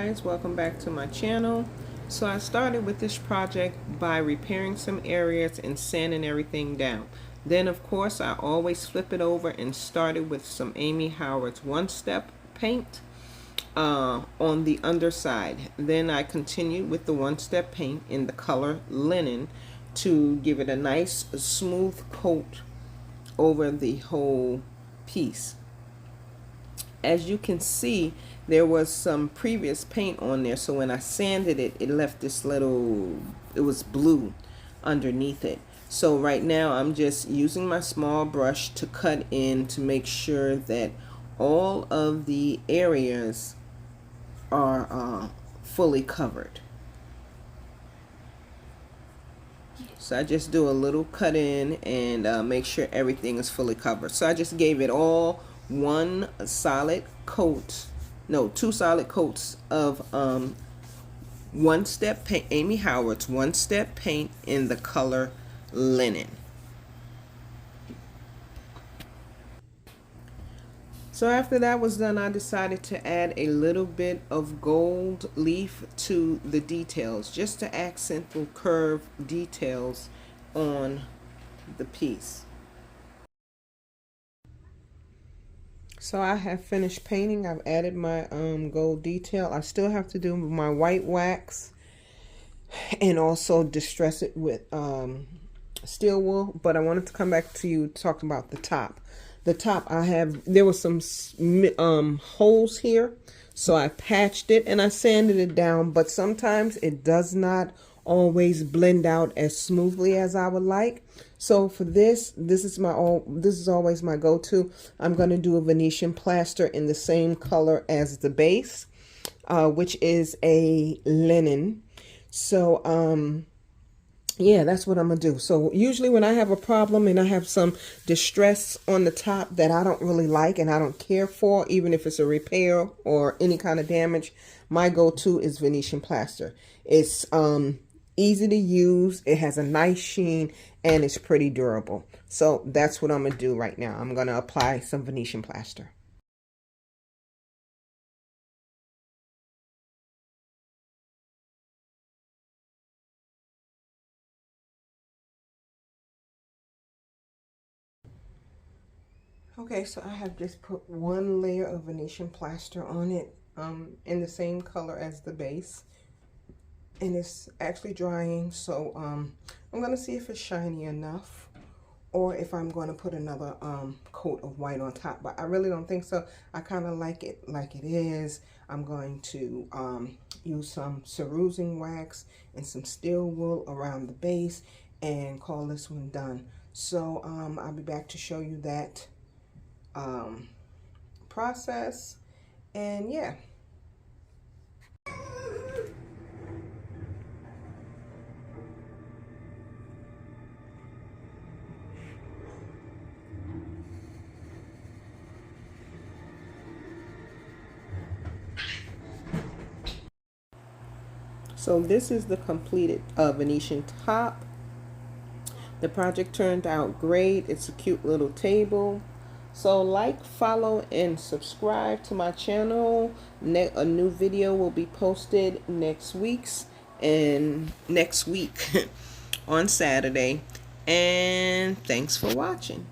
guys, welcome back to my channel. So I started with this project by repairing some areas and sanding everything down. Then of course I always flip it over and started with some Amy Howard's one-step paint on the underside. Then I continued with the one-step paint in the color linen to give it a nice smooth coat over the whole piece. As you can see, there was some previous paint on there, so when I sanded it, it left this little, it was blue underneath it. So right now I'm just using my small brush to cut in to make sure that all of the areas are fully covered. So I just do a little cut in and make sure everything is fully covered. So I just gave it all one solid coat, no, two solid coats of one-step paint, Amy Howard's one-step paint in the color linen. So after that was done, I decided to add a little bit of gold leaf to the details, just to accent the curved details on the piece. So I have finished painting. I've added my gold detail. I still have to do my white wax and also distress it with steel wool. But I wanted to come back to you talking about the top. The top, there was some holes here, so I patched it and I sanded it down. But sometimes it does not always blend out as smoothly as I would like. So for this is always my go-to. I'm going to do a Venetian plaster in the same color as the base, which is a linen. So yeah, that's what I'm gonna do. So usually when I have a problem and I have some distress on the top that I don't really like and I don't care for, even if it's a repair or any kind of damage, my go-to is Venetian plaster. It's easy to use, it has a nice sheen, and it's pretty durable. So that's what I'm gonna do right now. I'm gonna apply some Venetian plaster. Okay, so I have just put one layer of Venetian plaster on it in the same color as the base. And it's actually drying, so I'm going to see if it's shiny enough or if I'm going to put another coat of white on top. But I really don't think so. I kind of like it is. I'm going to use some Cerusing wax and some steel wool around the base and call this one done. So I'll be back to show you that process, and yeah. So this is the completed Venetian top. The project turned out great. It's a cute little table. So like, follow, and subscribe to my channel. A new video will be posted next week on Saturday. And thanks for watching.